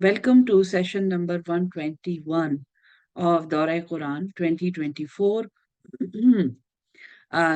Welcome to session number 121 of Dawra Quran 2024।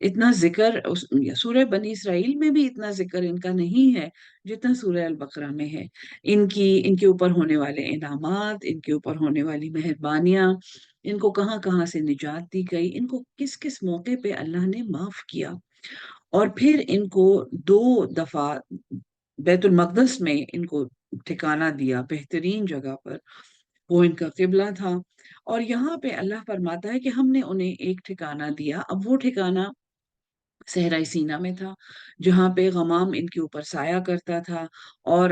اتنا ذکر سورہ بنی اسرائیل میں بھی اتنا ذکر ان کا نہیں ہے جتنا سورہ البقرہ میں ہے. ان کے اوپر ہونے والے انعامات، ان کے اوپر ہونے والی مہربانیاں، ان کو کہاں کہاں سے نجات دی گئی، ان کو کس کس موقع پہ اللہ نے معاف کیا، اور پھر ان کو 2 دفعہ بیت المقدس میں ان کو ٹھکانہ دیا، بہترین جگہ پر. وہ ان کا قبلہ تھا. اور یہاں پہ اللہ فرماتا ہے کہ ہم نے انہیں ایک ٹھکانہ دیا. اب وہ ٹھکانہ صحرائے سینا میں تھا، جہاں پہ غمام ان کے اوپر سایہ کرتا تھا، اور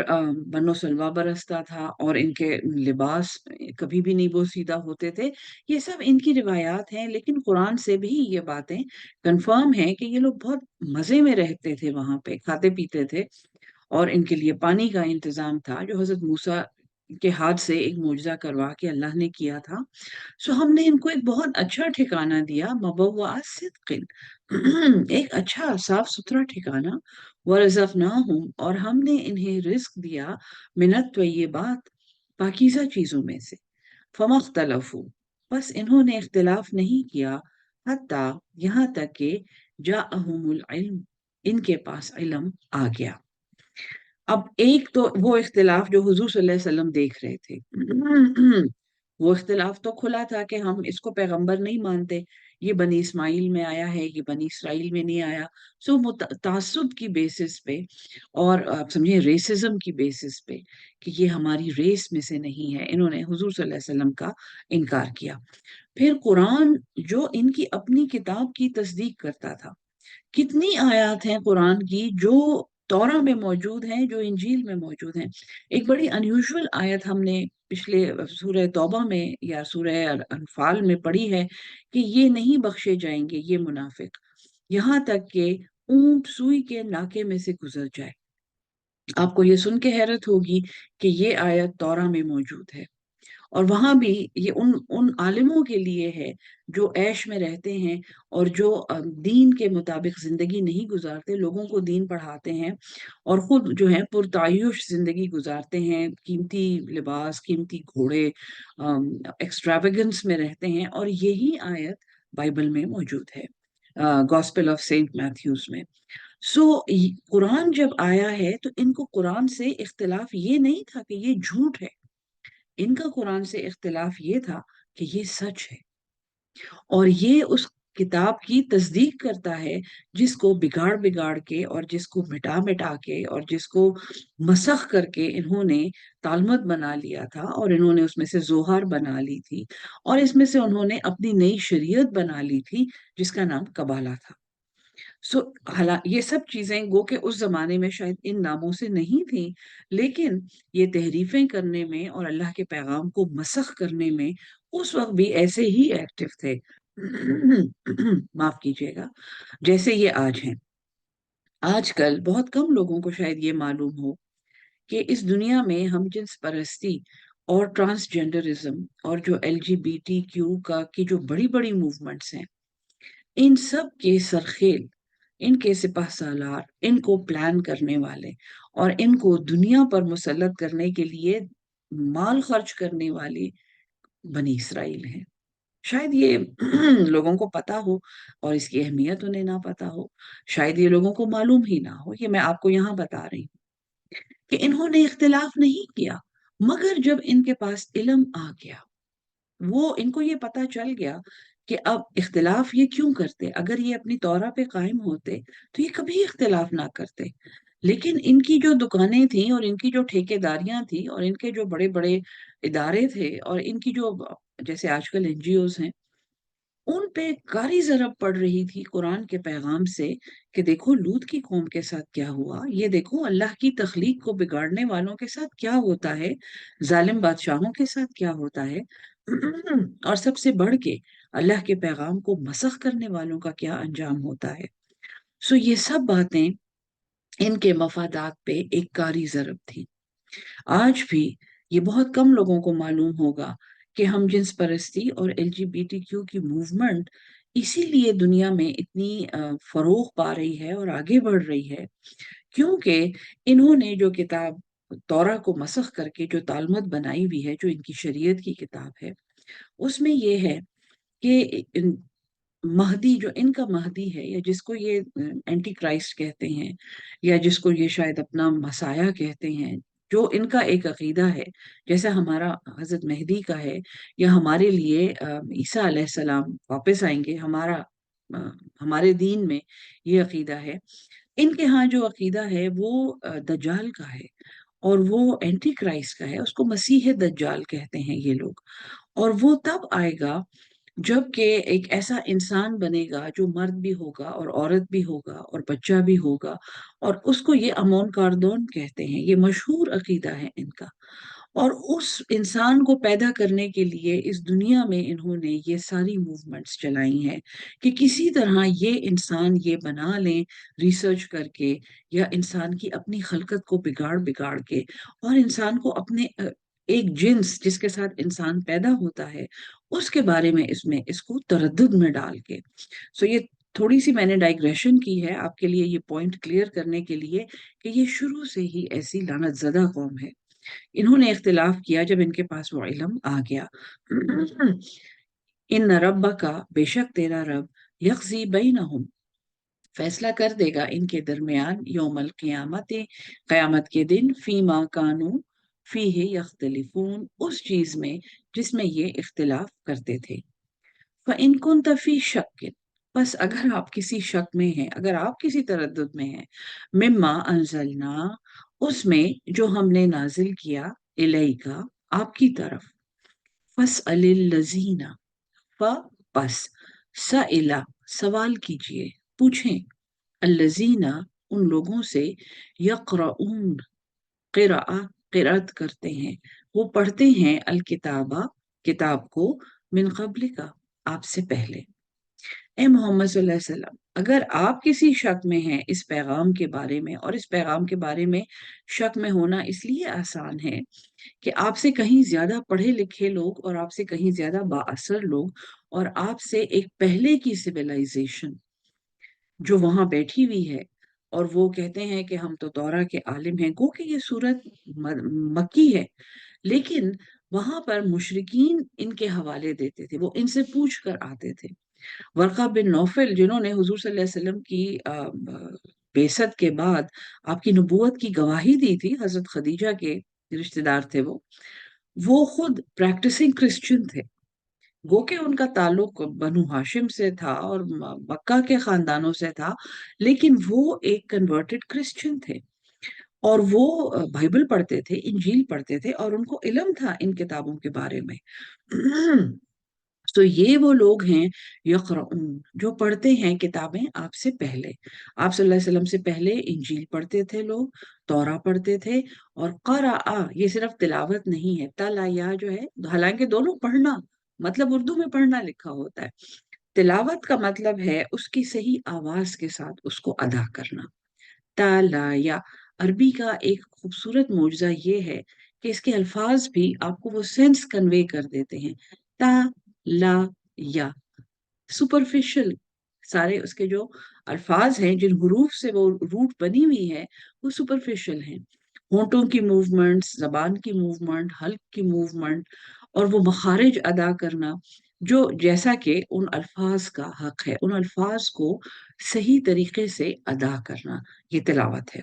بنو سلوا برستا تھا، اور ان کے لباس کبھی بھی نہیں بوسیدہ ہوتے تھے. یہ سب ان کی روایات ہیں، لیکن قرآن سے بھی یہ باتیں کنفرم ہیں کہ یہ لوگ بہت مزے میں رہتے تھے، وہاں پہ کھاتے پیتے تھے، اور ان کے لیے پانی کا انتظام تھا جو حضرت موسیٰ کے ہاتھ سے ایک معجزہ کروا کے اللہ نے کیا تھا. سو ہم نے ان کو ایک بہت اچھا ٹھکانہ دیا، مبوعہ صدق، ایک اچھا صاف ستھرا ٹھکانہ. ورزقناہم، اور ہم نے انہیں رزق دیا، من الطیبات، پاکیزہ چیزوں میں سے. فما اختلفوا، بس انہوں نے اختلاف نہیں کیا، حتیٰ، یہاں تک کہ جاءہم العلم، ان کے پاس علم آ گیا. اب ایک تو وہ اختلاف جو حضور صلی اللہ علیہ وسلم دیکھ رہے تھے، وہ اختلاف تو کھلا تھا کہ ہم اس کو پیغمبر نہیں مانتے، یہ بنی اسماعیل میں آیا ہے، یہ بنی اسرائیل میں نہیں آیا. سو تعصب کی بیسس پہ، اور آپ سمجھیں ریسزم کی بیسس پہ، کہ یہ ہماری ریس میں سے نہیں ہے، انہوں نے حضور صلی اللہ علیہ وسلم کا انکار کیا. پھر قرآن جو ان کی اپنی کتاب کی تصدیق کرتا تھا، کتنی آیات ہیں قرآن کی جو تورا میں موجود ہیں، جو انجیل میں موجود ہیں. ایک بڑی انیوژول آیت ہم نے پچھلے سورہ توبہ میں یا سورہ انفال میں پڑھی ہے، کہ یہ نہیں بخشے جائیں گے یہ منافق، یہاں تک کہ اونٹ سوئی کے ناکے میں سے گزر جائے. آپ کو یہ سن کے حیرت ہوگی کہ یہ آیت تورا میں موجود ہے. اور وہاں بھی یہ ان عالموں کے لیے ہے جو عیش میں رہتے ہیں، اور جو دین کے مطابق زندگی نہیں گزارتے، لوگوں کو دین پڑھاتے ہیں، اور خود جو ہے پرتعیش زندگی گزارتے ہیں، قیمتی لباس، قیمتی گھوڑے، ایکسٹراویگنس میں رہتے ہیں. اور یہی آیت بائبل میں موجود ہے، گاسپل آف سینٹ میتھیوز میں. سو قرآن جب آیا ہے تو ان کو قرآن سے اختلاف یہ نہیں تھا کہ یہ جھوٹ ہے، ان کا قرآن سے اختلاف یہ تھا کہ یہ سچ ہے، اور یہ اس کتاب کی تصدیق کرتا ہے جس کو بگاڑ بگاڑ کے، اور جس کو مٹا مٹا کے، اور جس کو مسخ کر کے انہوں نے تالمد بنا لیا تھا، اور انہوں نے اس میں سے زوہر بنا لی تھی، اور اس میں سے انہوں نے اپنی نئی شریعت بنا لی تھی جس کا نام کبالہ تھا. سو یہ سب چیزیں گو کہ اس زمانے میں شاید ان ناموں سے نہیں تھیں، لیکن یہ تحریفیں کرنے میں اور اللہ کے پیغام کو مسخ کرنے میں اس وقت بھی ایسے ہی ایکٹیو تھے. معاف کیجیے گا، جیسے یہ آج ہیں. آج کل بہت کم لوگوں کو شاید یہ معلوم ہو کہ اس دنیا میں ہم جنس پرستی اور ٹرانسجینڈرزم اور جو LGBTQ کا کی جو بڑی بڑی موومنٹس ہیں، ان سب کے سرخیل، ان کے سپہ سالار، ان کو پلان کرنے والے، اور ان کو دنیا پر مسلط کرنے کے لیے مال خرچ کرنے والے بنی اسرائیل ہیں. شاید یہ لوگوں کو پتا ہو، اور اس کی اہمیت انہیں نہ پتا ہو. شاید یہ لوگوں کو معلوم ہی نہ ہو. یہ میں آپ کو یہاں بتا رہی ہوں کہ انہوں نے اختلاف نہیں کیا، مگر جب ان کے پاس علم آ گیا، وہ ان کو یہ پتا چل گیا کہ اب اختلاف یہ کیوں کرتے. اگر یہ اپنی تورا پہ قائم ہوتے تو یہ کبھی اختلاف نہ کرتے. لیکن ان کی جو دکانیں تھیں، اور ان کی جو ٹھیکیداریاں تھیں، اور ان کے جو بڑے بڑے ادارے تھے، اور ان کی جو جیسے آج کل NGOs ہیں، ان پہ کاری ضرب پڑ رہی تھی قرآن کے پیغام سے، کہ دیکھو لوط کی قوم کے ساتھ کیا ہوا، یہ دیکھو اللہ کی تخلیق کو بگاڑنے والوں کے ساتھ کیا ہوتا ہے، ظالم بادشاہوں کے ساتھ کیا ہوتا ہے، اور سب سے بڑھ کے اللہ کے پیغام کو مسخ کرنے والوں کا کیا انجام ہوتا ہے. سو یہ سب باتیں ان کے مفادات پہ ایک کاری ضرب تھی. آج بھی یہ بہت کم لوگوں کو معلوم ہوگا کہ ہم جنس پرستی اور LGBTQ کی موومنٹ اسی لیے دنیا میں اتنی فروغ پا رہی ہے اور آگے بڑھ رہی ہے، کیونکہ انہوں نے جو کتاب تورا کو مسخ کر کے جو تالمد بنائی ہوئی ہے، جو ان کی شریعت کی کتاب ہے، اس میں یہ ہے کہ مہدی جو ان کا مہدی ہے، یا جس کو یہ اینٹی کرائسٹ کہتے ہیں، یا جس کو یہ شاید اپنا مسایہ کہتے ہیں، جو ان کا ایک عقیدہ ہے، جیسا ہمارا حضرت مہدی کا ہے، یا ہمارے لیے عیسیٰ علیہ السلام واپس آئیں گے، ہمارے دین میں یہ عقیدہ ہے۔ ان کے ہاں جو عقیدہ ہے وہ دجال کا ہے، اور وہ اینٹی کرائسٹ کا ہے، اس کو مسیح دجال کہتے ہیں یہ لوگ۔ اور وہ تب آئے گا جب کہ ایک ایسا انسان بنے گا جو مرد بھی ہوگا اور عورت بھی ہوگا اور بچہ بھی ہوگا، اور اس کو یہ امون کاردون کہتے ہیں، یہ مشہور عقیدہ ہے ان کا۔ اور اس انسان کو پیدا کرنے کے لیے اس دنیا میں انہوں نے یہ ساری موومنٹس چلائی ہیں کہ کسی طرح یہ انسان یہ بنا لیں ریسرچ کر کے، یا انسان کی اپنی خلقت کو بگاڑ بگاڑ کے، اور انسان کو اپنے ایک جنس جس کے ساتھ انسان پیدا ہوتا ہے اس کے بارے میں اس کو تردد میں ڈال کے۔ یہ تھوڑی سی میں نے ڈائگریشن کی ہے آپ کے لیے، یہ پوائنٹ کلیئر کرنے کے لیے کہ یہ شروع سے ہی ایسی لعنت زدہ قوم ہے۔ انہوں نے اختلاف کیا جب ان کے پاس وہ علم آ گیا۔ ان ربک کا، بے شک تیرا رب، یقضی بینہم، فیصلہ کر دے گا ان کے درمیان، یوم القیامت، قیامت کے دن، فیما کانو فیہ یختلفون، اس چیز میں جس میں یہ اختلاف کرتے تھے۔ فَإِن كُنتَ فِي شَكٍّ، بس اگر آپ کسی شک میں ہیں، اگر آپ کسی تردد میں ہیں، مما انزلنا، اس میں جو ہم نے نازل کیا، الیکا، آپ کی طرف، فَاسْأَلِ الَّذِينَ، بس، سَئِلَ، سوال کیجئے، پوچھیں، الَّذِينَ، ان لوگوں سے، یقرؤون، قراءہ، قرأت کرتے ہیں، وہ پڑھتے ہیں، الکتابہ، کتاب کو، من قبل کا، آپ سے پہلے۔ اے محمد صلی اللہ علیہ وسلم، اگر آپ کسی شک میں ہیں اس پیغام کے بارے میں، اور اس پیغام کے بارے میں شک میں ہونا اس لیے آسان ہے کہ آپ سے کہیں زیادہ پڑھے لکھے لوگ، اور آپ سے کہیں زیادہ بااثر لوگ، اور آپ سے ایک پہلے کی سویلائزیشن جو وہاں بیٹھی ہوئی ہے، اور وہ کہتے ہیں کہ ہم تو تورا کے عالم ہیں، گو کہ یہ سورت مکی ہے، لیکن وہاں پر مشرکین ان کے حوالے دیتے تھے، وہ ان سے پوچھ کر آتے تھے۔ ورقہ بن نوفل، جنہوں نے حضور صلی اللہ علیہ وسلم کی بعثت کے بعد آپ کی نبوت کی گواہی دی تھی، حضرت خدیجہ کے رشتہ دار تھے وہ خود پریکٹسنگ کرسچن تھے، گو کہ ان کا تعلق بنو ہاشم سے تھا اور مکہ کے خاندانوں سے تھا، لیکن وہ ایک کنورٹڈ کرسچن تھے، اور وہ بائبل پڑھتے تھے، انجیل پڑھتے تھے، اور ان کو علم تھا ان کتابوں کے بارے میں۔ تو یہ وہ لوگ ہیں، یقرؤون، جو پڑھتے ہیں کتابیں آپ سے پہلے، آپ صلی اللہ علیہ وسلم سے پہلے انجیل پڑھتے تھے لوگ، تورا پڑھتے تھے، اور قرأ، یہ صرف تلاوت نہیں ہے، تلا یا جو ہے، حالانکہ دونوں پڑھنا مطلب اردو میں پڑھنا لکھا ہوتا ہے، تلاوت کا مطلب ہے اس کی صحیح آواز کے ساتھ اس کو ادا کرنا۔ تالا یا، عربی کا ایک خوبصورت معجزہ یہ ہے کہ اس کے الفاظ بھی آپ کو وہ سینس کنوے کر دیتے ہیں۔ تا، لا، یا، سپرفیشل، سارے اس کے جو الفاظ ہیں جن حروف سے وہ روٹ بنی ہوئی ہے وہ سپرفیشل ہیں، ہونٹوں کی موومنٹ، زبان کی موومنٹ، حلق کی موومنٹ، اور وہ مخارج ادا کرنا جو جیسا کہ ان الفاظ کا حق ہے، ان الفاظ کو صحیح طریقے سے ادا کرنا، یہ تلاوت ہے۔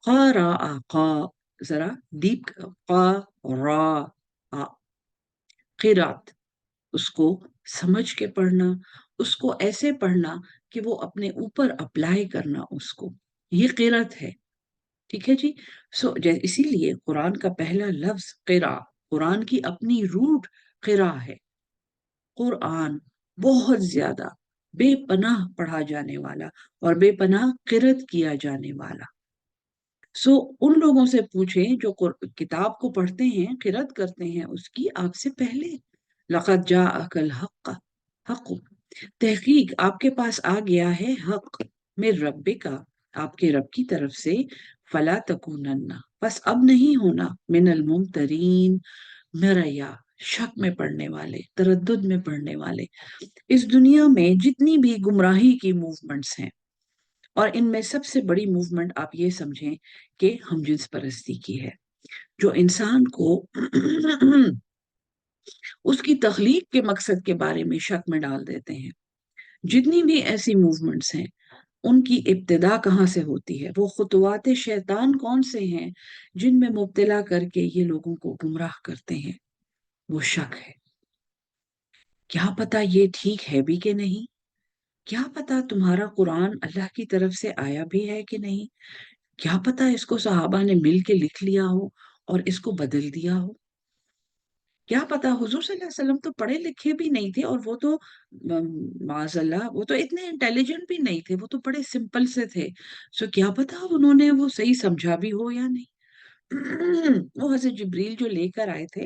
قارا، قا، ذرا ڈیپ، قا، را، آ، قرات، اس کو سمجھ کے پڑھنا، اس کو ایسے پڑھنا کہ وہ اپنے اوپر اپلائی کرنا اس کو، یہ قرات ہے، ٹھیک ہے جی۔ اسی لیے قرآن کا پہلا لفظ قرا، قرآن کی اپنی روٹ قرا ہے، قرآن بہت زیادہ بے پناہ پڑھا جانے والا اور بے پناہ قرات کیا جانے والا۔ ان لوگوں سے پوچھیں جو کتاب کو پڑھتے ہیں، قرات کرتے ہیں اس کی آپ سے پہلے، لقد جاءک الحق، حق، تحقیق آپ کے پاس آ گیا ہے، حق، من ربک، آپ کے رب کی طرف سے، فلا تکونن، بس اب نہیں ہونا، من الممترین، مریا، شک میں پڑھنے والے، تردد میں پڑھنے والے۔ اس دنیا میں جتنی بھی گمراہی کی موومنٹس ہیں، اور ان میں سب سے بڑی موومنٹ آپ یہ سمجھیں کہ ہم جنس پرستی کی ہے، جو انسان کو اس کی تخلیق کے مقصد کے بارے میں شک میں ڈال دیتے ہیں۔ جتنی بھی ایسی موومنٹس ہیں ان کی ابتدا کہاں سے ہوتی ہے، وہ خطوات شیطان کون سے ہیں جن میں مبتلا کر کے یہ لوگوں کو گمراہ کرتے ہیں؟ وہ شک ہے، کیا پتا یہ ٹھیک ہے بھی کہ نہیں، کیا پتا تمہارا قرآن اللہ کی طرف سے آیا بھی ہے کہ نہیں، کیا پتا اس کو صحابہ نے مل کے لکھ لیا ہو اور اس کو بدل دیا ہو، کیا پتا حضور صلی اللہ علیہ وسلم تو پڑھے لکھے بھی نہیں تھے، اور وہ تو معاذ اللہ وہ تو اتنے انٹیلیجنٹ بھی نہیں تھے، وہ تو بڑے سمپل سے تھے، سو کیا پتا انہوں نے وہ صحیح سمجھا بھی ہو یا نہیں وہ حضرت جبریل جو لے کر آئے تھے،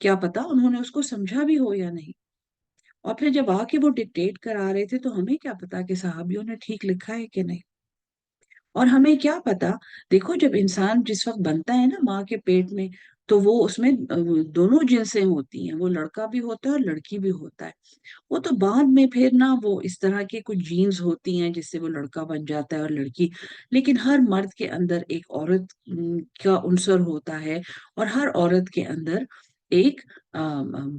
کیا پتا انہوں نے اس کو سمجھا بھی ہو یا نہیں، اور پھر جب آ کے وہ ڈکٹیٹ کرا رہے تھے تو ہمیں کیا پتا کہ صحابیوں نے ٹھیک لکھا ہے کہ نہیں، اور ہمیں کیا پتا، دیکھو جب انسان جس وقت بنتا ہے نا ماں کے پیٹ میں، تو وہ اس میں دونوں جنسیں ہوتی ہیں، وہ لڑکا بھی ہوتا ہے اور لڑکی بھی ہوتا ہے، وہ تو بعد میں پھر نا وہ اس طرح کے کچھ جینز ہوتی ہیں جس سے وہ لڑکا بن جاتا ہے اور لڑکی، لیکن ہر مرد کے اندر ایک عورت کا عنصر ہوتا ہے، اور ہر عورت کے اندر ایک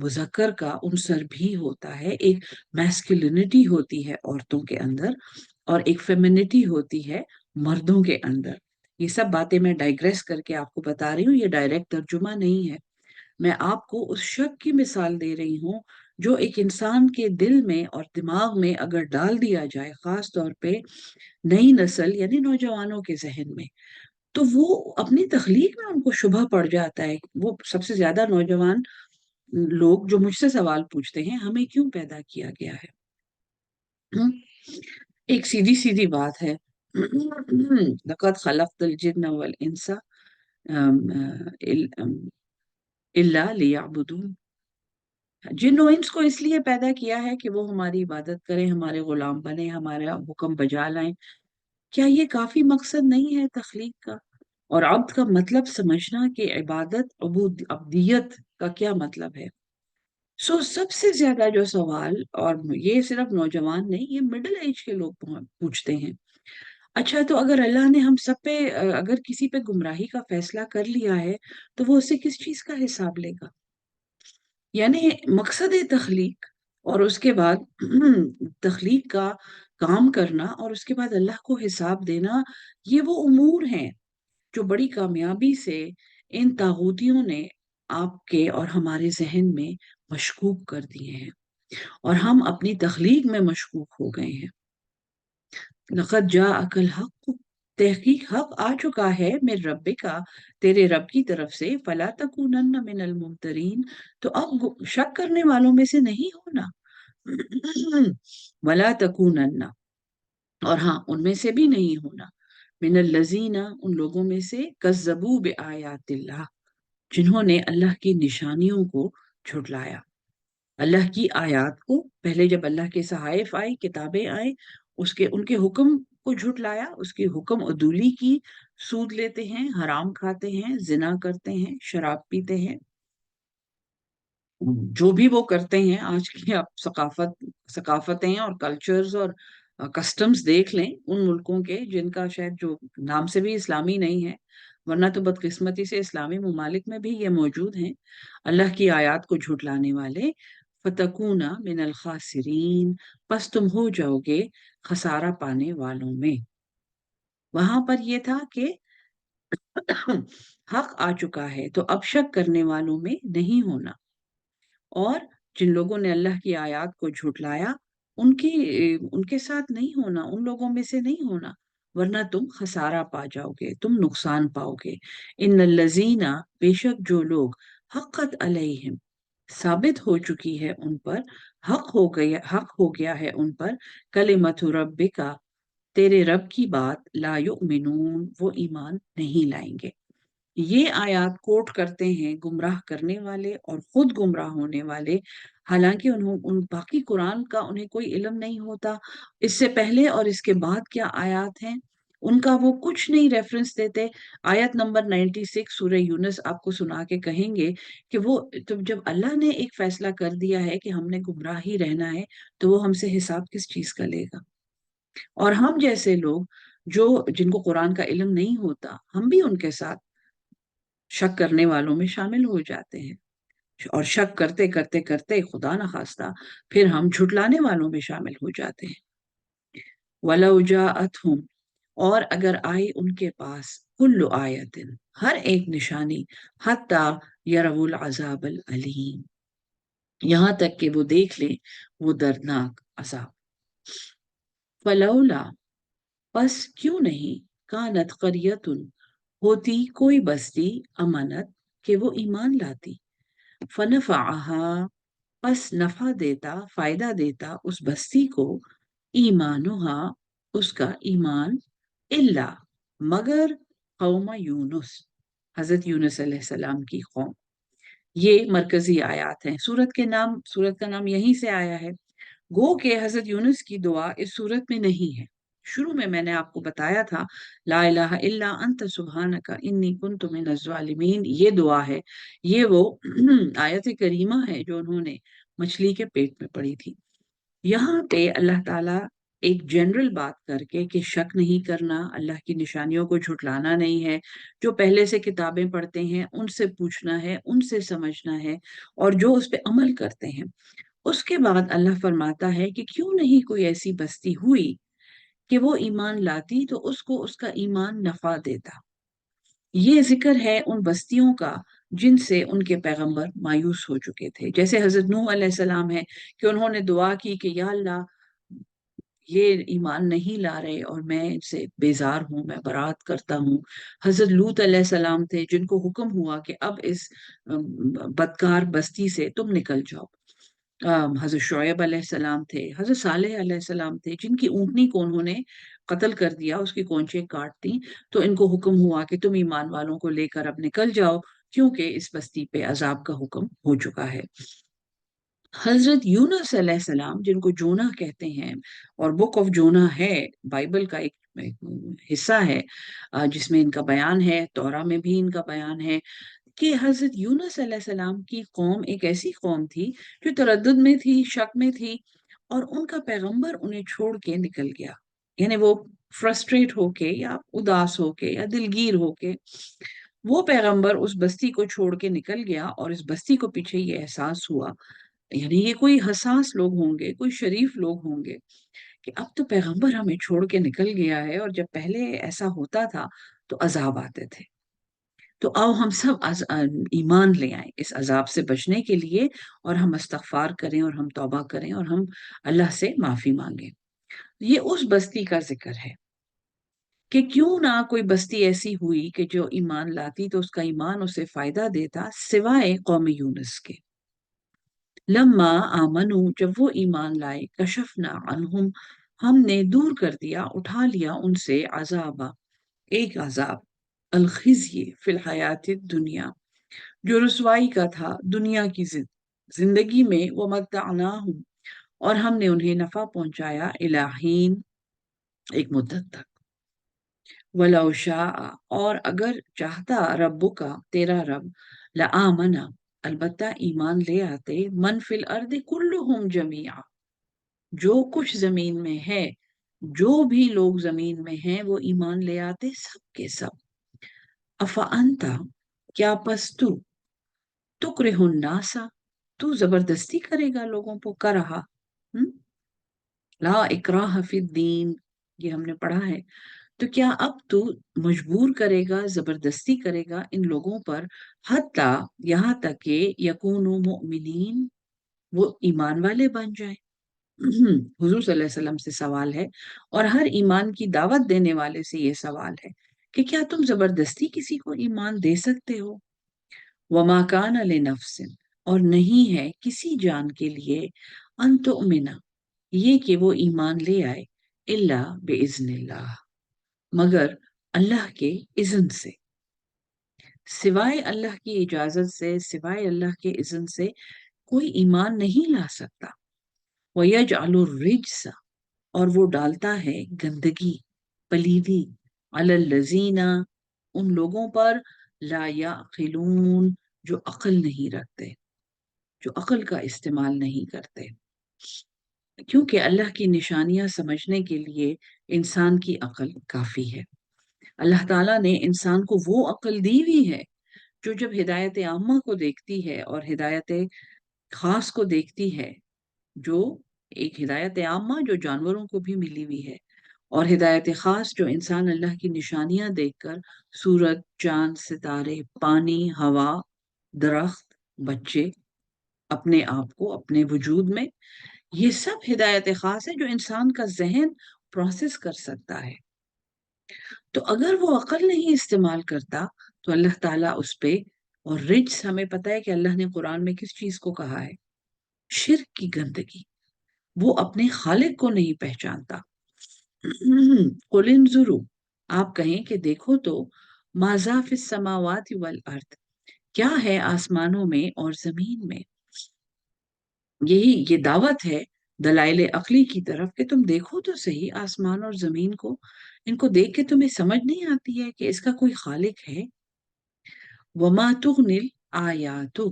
مذکر کا عنصر بھی ہوتا ہے، ایک میسکلینٹی ہوتی ہے عورتوں کے اندر، اور ایک فیمینٹی ہوتی ہے مردوں کے اندر۔ یہ سب باتیں میں ڈائگریس کر کے آپ کو بتا رہی ہوں، یہ ڈائریکٹ ترجمہ نہیں ہے، میں آپ کو اس شک کی مثال دے رہی ہوں جو ایک انسان کے دل میں اور دماغ میں اگر ڈال دیا جائے، خاص طور پہ نئی نسل یعنی نوجوانوں کے ذہن میں، تو وہ اپنی تخلیق میں ان کو شبہ پڑ جاتا ہے۔ وہ سب سے زیادہ نوجوان لوگ جو مجھ سے سوال پوچھتے ہیں ہمیں کیوں پیدا کیا گیا ہے، ہم؟ ایک سیدھی سیدھی بات ہے لقد خلقت الجن والانس الا لیعبدون، جن و انس کو اس لیے پیدا کیا ہے کہ وہ ہماری عبادت کریں، ہمارے غلام بنیں، ہمارا حکم بجا لائیں۔ کیا یہ کافی مقصد نہیں ہے تخلیق کا؟ اور عبد کا مطلب سمجھنا کہ عبادت عبدیت کا کیا مطلب ہے۔ سب سے زیادہ جو سوال، اور یہ صرف نوجوان نہیں، یہ مڈل ایج کے لوگ پوچھتے ہیں، اچھا تو اگر اللہ نے ہم سب پہ اگر کسی پہ گمراہی کا فیصلہ کر لیا ہے تو وہ اسے کس چیز کا حساب لے گا؟ یعنی مقصد تخلیق، اور اس کے بعد تخلیق کا کام کرنا، اور اس کے بعد اللہ کو حساب دینا، یہ وہ امور ہیں جو بڑی کامیابی سے ان طاغوتیوں نے آپ کے اور ہمارے ذہن میں مشکوک کر دیے ہیں، اور ہم اپنی تخلیق میں مشکوک ہو گئے ہیں۔ لقد جاءک الحق، تحقیق حق آ چکا ہے، میرے رب کا، تیرے رب کی طرف سے، فلا تکونن من الممترین، تو اب شک کرنے والوں میں سے نہیں ہونا، ولا تکونن، اور ہاں ان میں سے بھی نہیں ہونا، من الذین، ان لوگوں میں سے، کذبوا بآیات اللہ، جنہوں نے اللہ کی نشانیوں کو جھٹلایا، اللہ کی آیات کو، پہلے جب اللہ کے صحائف آئے، کتابیں آئیں، ان کے حکم کو جھٹلایا، اس کی حکم عدولی کی، سود لیتے ہیں، حرام کھاتے ہیں، زنا کرتے ہیں، شراب پیتے ہیں، جو بھی وہ کرتے ہیں آج کی آپ ثقافتیں اور کلچرز اور کسٹمز دیکھ لیں ان ملکوں کے جن کا شاید جو نام سے بھی اسلامی نہیں ہے، ورنہ تو بدقسمتی سے اسلامی ممالک میں بھی یہ موجود ہیں، اللہ کی آیات کو جھٹلانے والے، فتکونا من الخاسرین، پس تم ہو جاؤ گے خسارہ پانے والوں میں۔ وہاں پر یہ تھا کہ حق آ چکا ہے تو اب شک کرنے والوں میں نہیں ہونا، اور جن لوگوں نے اللہ کی آیات کو جھٹلایا ان کے ساتھ نہیں ہونا، ان لوگوں میں سے نہیں ہونا، ورنہ تم خسارہ پا جاؤ گے، تم نقصان پاؤ گے۔ ان الذین، بے شک جو لوگ، حقت علیہم، ثابت ہو چکی ہے ان پر، حق ہو گیا ہے ان پر، کلمت ربک، تیرے رب کی بات، لا یؤمنون، وہ ایمان نہیں لائیں گے۔ یہ آیات کوٹ کرتے ہیں گمراہ کرنے والے اور خود گمراہ ہونے والے، حالانکہ ان باقی قرآن کا انہیں کوئی علم نہیں ہوتا، اس سے پہلے اور اس کے بعد کیا آیات ہیں ان کا وہ کچھ نہیں ریفرنس دیتے۔ آیت نمبر 96 سورہ یونس آپ کو سنا کے کہیں گے کہ وہ تو جب اللہ نے ایک فیصلہ کر دیا ہے کہ ہم نے گمراہ ہی رہنا ہے، تو وہ ہم سے حساب کس چیز کا لے گا؟ اور ہم جیسے لوگ جن کو قرآن کا علم نہیں ہوتا، ہم بھی ان کے ساتھ شک کرنے والوں میں شامل ہو جاتے ہیں۔ اور شک کرتے کرتے کرتے خدا نہ خواستہ پھر ہم جھٹلانے والوں میں شامل ہو جاتے ہیں۔ وَلَوْ جَاءَتْهُمْ، اور اگر آئی ان کے پاس، کل آیتن، ہر ایک نشانی، حتی یروا العذاب العلیم، یہاں تک کہ وہ دیکھ لیں وہ دردناک عذاب۔ فلولا، پس کیوں نہیں، کانت قریتن، ہوتی کوئی بستی، امانت، کہ وہ ایمان لاتی، فنفعہا، پس نفع دیتا، فائدہ دیتا اس بستی کو، ایمانہا، اس کا ایمان، الا، مگر قوم یونس، حضرت یونس علیہ السلام کی قوم۔ یہ مرکزی آیات ہیں، سورت کا نام یہیں سے آیا ہے۔ گو کہ حضرت یونس کی دعا اس سورت میں نہیں ہے۔ شروع میں نے آپ کو بتایا تھا، لا الہ الا انت سبحانک انی کنت من الظالمین، یہ دعا ہے، یہ وہ آیت کریمہ ہے جو انہوں نے مچھلی کے پیٹ میں پڑھی تھی۔ یہاں پہ اللہ تعالیٰ ایک جنرل بات کر کے کہ شک نہیں کرنا، اللہ کی نشانیوں کو جھٹلانا نہیں ہے، جو پہلے سے کتابیں پڑھتے ہیں ان سے پوچھنا ہے، ان سے سمجھنا ہے، اور جو اس پہ عمل کرتے ہیں۔ اس کے بعد اللہ فرماتا ہے کہ کیوں نہیں کوئی ایسی بستی ہوئی کہ وہ ایمان لاتی تو اس کو اس کا ایمان نفع دیتا۔ یہ ذکر ہے ان بستیوں کا جن سے ان کے پیغمبر مایوس ہو چکے تھے، جیسے حضرت نوح علیہ السلام ہے کہ انہوں نے دعا کی کہ یا اللہ یہ ایمان نہیں لا رہے اور میں ان سے بیزار ہوں، میں برات کرتا ہوں۔ حضرت لوط علیہ السلام تھے جن کو حکم ہوا کہ اب اس بدکار بستی سے تم نکل جاؤ۔ حضرت شعیب علیہ السلام تھے، حضرت صالح علیہ السلام تھے جن کی اونٹنی کو انہوں نے قتل کر دیا، اس کی کونچیں کاٹ دی، تو ان کو حکم ہوا کہ تم ایمان والوں کو لے کر اب نکل جاؤ کیونکہ اس بستی پہ عذاب کا حکم ہو چکا ہے۔ حضرت یونس علیہ السلام جن کو جونا کہتے ہیں، اور بک آف جونا ہے بائبل کا ایک حصہ ہے جس میں ان کا بیان ہے، تورا میں بھی ان کا بیان ہے کہ حضرت یونس علیہ السلام کی قوم ایک ایسی قوم تھی جو تردد میں تھی، شک میں تھی، اور ان کا پیغمبر انہیں چھوڑ کے نکل گیا، یعنی وہ فرسٹریٹ ہو کے یا اداس ہو کے یا دلگیر ہو کے وہ پیغمبر اس بستی کو چھوڑ کے نکل گیا، اور اس بستی کو پیچھے یہ احساس ہوا، یعنی یہ کوئی حساس لوگ ہوں گے، کوئی شریف لوگ ہوں گے کہ اب تو پیغمبر ہمیں چھوڑ کے نکل گیا ہے، اور جب پہلے ایسا ہوتا تھا تو عذاب آتے تھے، تو آؤ ہم سب ایمان لے آئیں اس عذاب سے بچنے کے لیے، اور ہم استغفار کریں اور ہم توبہ کریں اور ہم اللہ سے معافی مانگیں۔ یہ اس بستی کا ذکر ہے کہ کیوں نہ کوئی بستی ایسی ہوئی کہ جو ایمان لاتی تو اس کا ایمان اسے فائدہ دیتا، سوائے قوم یونس کے۔ لما آمنو، جب وہ ایمان لائے، کشفنا عنہم، ہم نے دور کر دیا، اٹھا لیا ان سے، عذابا، ایک عذاب، الخزی فی الحیات الدنیا، جو رسوائی کا تھا دنیا کی زندگی میں، ومتعناہم، اور ہم نے انہیں نفع پہنچایا، الہین، ایک مدت تک، ولو شاء، اور اگر چاہتا ربک، تیرا رب، لآمنا، البتہ ایمان لے آتے، من فی الارض کلہم جمیعا، جو کچھ زمین میں ہے، جو بھی لوگ زمین میں ہیں وہ ایمان لے آتے سب کے سب۔ افانتا، کیا پس تو، تکرہ الناس، تو زبردستی کرے گا لوگوں کو، کرہا، لا اکراہ فی الدین، یہ ہم نے پڑھا ہے، تو کیا اب تو مجبور کرے گا، زبردستی کرے گا ان لوگوں پر، حتی، یہاں تک کہ یکونوا مؤمنین، وہ ایمان والے بن جائیں۔ حضور صلی اللہ علیہ وسلم سے سوال ہے، اور ہر ایمان کی دعوت دینے والے سے یہ سوال ہے کہ کیا تم زبردستی کسی کو ایمان دے سکتے ہو؟ وما کان لنفس، اور نہیں ہے کسی جان کے لیے، ان تؤمن، یہ کہ وہ ایمان لے آئے، الا باذن اللہ، مگر اللہ کے اذن سے، سوائے اللہ کی اجازت سے، سوائے اللہ کے اذن سے کوئی ایمان نہیں لا سکتا۔ وَيَجْعَلُ الرِّجْسَ، اور وہ ڈالتا ہے گندگی، پلیدی، عَلَى الَّذِينَ، ان لوگوں پر، لا يَعْقِلُونَ، جو عقل نہیں رکھتے، جو عقل کا استعمال نہیں کرتے، کیونکہ اللہ کی نشانیاں سمجھنے کے لیے انسان کی عقل کافی ہے۔ اللہ تعالیٰ نے انسان کو وہ عقل دی ہوئی ہے جو جب ہدایت عامہ کو دیکھتی ہے اور ہدایت خاص کو دیکھتی ہے، جو ایک ہدایت عامہ جو جانوروں کو بھی ملی ہوئی ہے، اور ہدایت خاص جو انسان اللہ کی نشانیاں دیکھ کر سورج، چاند، ستارے، پانی، ہوا، درخت، بچے، اپنے آپ کو، اپنے وجود میں، یہ سب ہدایت خاص ہے جو انسان کا ذہن پروسیس کر سکتا ہے۔ تو اگر وہ عقل نہیں استعمال کرتا تو اللہ تعالیٰ اس پہ، اور رجس ہمیں پتہ ہے کہ اللہ نے قرآن میں کس چیز کو کہا ہے؟ شرک کی گندگی۔ وہ اپنے خالق کو نہیں پہچانتا۔ قُلِ انظُرُوا، آپ کہیں کہ دیکھو تو، ماذا فی السماوات والارض، کیا ہے آسمانوں میں اور زمین میں۔ یہ دعوت ہے دلائل عقلی کی طرف کہ تم دیکھو تو صحیح آسمان اور زمین کو، ان کو دیکھ کے تمہیں سمجھ نہیں آتی ہے کہ اس کا کوئی خالق ہے۔ وَمَا تُغْنِ الْآيَاتُ،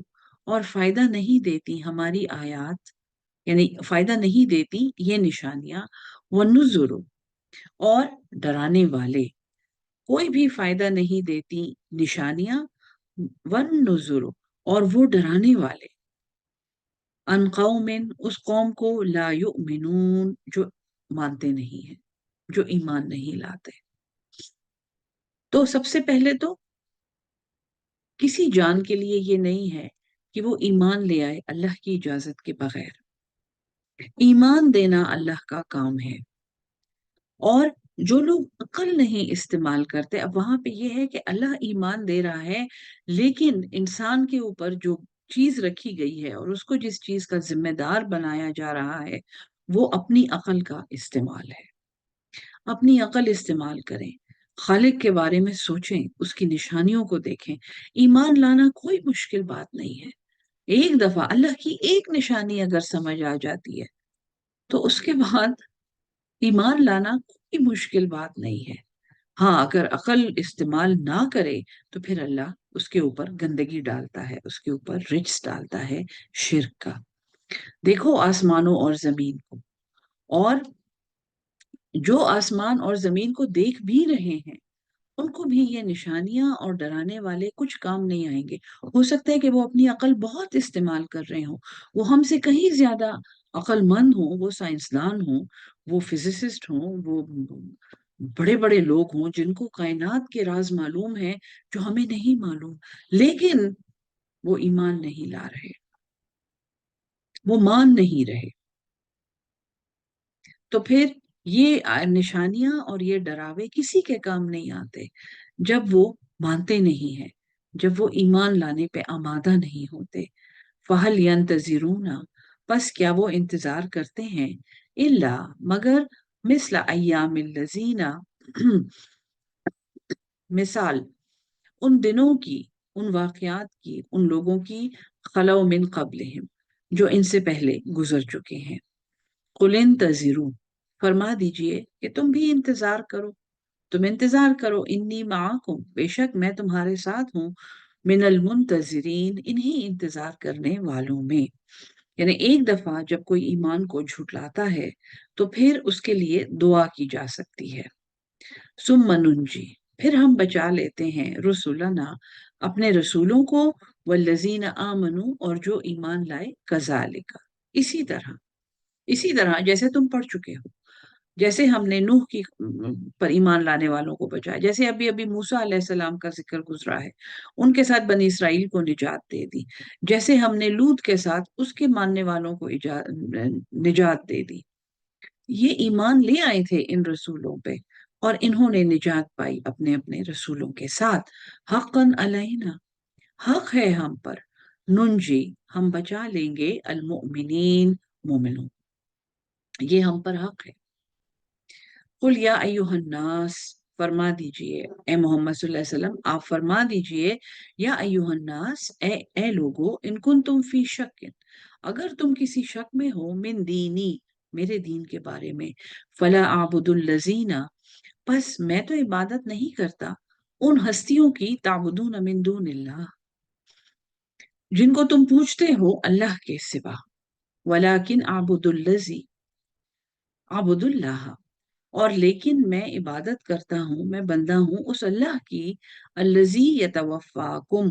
اور فائدہ نہیں دیتی ہماری آیات، یعنی فائدہ نہیں دیتی یہ نشانیاں، وَالنُّذُرُ، اور ڈرانے والے، کوئی بھی فائدہ نہیں دیتی نشانیاں، وَالنُّذُرُ، اور وہ ڈرانے والے، ان قوم، اس قوم کو، لا یؤمنون، جو مانتے نہیں ہیں، جو ایمان نہیں لاتے۔ تو سب سے پہلے تو کسی جان کے لیے یہ نہیں ہے کہ وہ ایمان لے آئے اللہ کی اجازت کے بغیر۔ ایمان دینا اللہ کا کام ہے، اور جو لوگ عقل نہیں استعمال کرتے، اب وہاں پہ یہ ہے کہ اللہ ایمان دے رہا ہے، لیکن انسان کے اوپر جو چیز رکھی گئی ہے اور اس کو جس چیز کا ذمہ دار بنایا جا رہا ہے، وہ اپنی عقل کا استعمال ہے۔ اپنی عقل استعمال کریں، خالق کے بارے میں سوچیں، اس کی نشانیوں کو دیکھیں۔ ایمان لانا کوئی مشکل بات نہیں ہے۔ ایک دفعہ اللہ کی ایک نشانی اگر سمجھ آ جاتی ہے تو اس کے بعد ایمان لانا کوئی مشکل بات نہیں ہے۔ ہاں، اگر عقل استعمال نہ کرے تو پھر اللہ اس کے اوپر گندگی ڈالتا ہے، اس کے اوپر رجس ڈالتا ہے شرک کا۔ دیکھو آسمانوں اور زمین کو، اور جو آسمان اور زمین کو دیکھ بھی رہے ہیں ان کو بھی یہ نشانیاں اور ڈرانے والے کچھ کام نہیں آئیں گے۔ ہو سکتا ہے کہ وہ اپنی عقل بہت استعمال کر رہے ہوں، وہ ہم سے کہیں زیادہ عقل مند ہوں، وہ سائنسدان ہوں، وہ فزسسٹ ہوں، وہ بڑے بڑے لوگ ہوں جن کو کائنات کے راز معلوم ہے جو ہمیں نہیں معلوم، لیکن وہ ایمان نہیں لا رہے، وہ مان نہیں رہے۔ تو پھر یہ نشانیاں اور یہ ڈراوے کسی کے کام نہیں آتے جب وہ مانتے نہیں ہیں، جب وہ ایمان لانے پہ آمادہ نہیں ہوتے۔ فَهَلْ يَنْتَظِرُونَ، پس کیا وہ انتظار کرتے ہیں، إِلَّا، مگر، مِثْلَ أَيَّامِ الَّذِينَ، مثال ان دنوں کی، ان واقعات کی، ان لوگوں کی، خَلَوْا مِن قَبْلِهِمْ، جو ان سے پہلے گزر چکے ہیں۔ قُلِ انتظروا، فرما دیجئے کہ تم بھی انتظار کرو، تم انتظار کرو، انی معاکم، بے شک میں تمہارے ساتھ ہوں، من المنتظرین، انہی انتظار کرنے والوں میں۔ یعنی ایک دفعہ جب کوئی ایمان کو جھٹلاتا ہے تو پھر اس کے لیے دعا کی جا سکتی ہے۔ ثم ننجی، پھر ہم بچا لیتے ہیں، رسولنا، اپنے رسولوں کو، والذین آمنوا، اور جو ایمان لائے، کذالک، اسی طرح جیسے تم پڑھ چکے ہو، جیسے ہم نے نوح کی پر ایمان لانے والوں کو بچایا، جیسے ابھی ابھی موسیٰ علیہ السلام کا ذکر گزرا ہے، ان کے ساتھ بنی اسرائیل کو نجات دے دی، جیسے ہم نے لوط کے ساتھ اس کے ماننے والوں کو نجات دے دی۔ یہ ایمان لے آئے تھے ان رسولوں پہ، اور انہوں نے نجات پائی اپنے اپنے رسولوں کے ساتھ۔ حقاً علینا، حق ہے ہم پر، ننجی، ہم بچا لیں گے، المؤمنین، مومنوں، یہ ہم پر حق ہے۔ قل یا ایہا الناس، فرما دیجئے اے محمد صلی اللہ علیہ وسلم، آپ فرما دیجئے، یا ایہا الناس، اے لوگو، ان کنتم فی شک، اگر تم کسی شک میں ہو، من دینی، میرے دین کے بارے میں، فلا اعبد الذین، پس میں تو عبادت نہیں کرتا ان ہستیوں کی، تعبدون من دون اللہ، جن کو تم پوجتے ہو اللہ کے سوا، ولیکن اعبد الذی، اعبد اللہ، اور لیکن میں عبادت کرتا ہوں، میں بندہ ہوں اس اللہ کی، الذی یتوفاکم،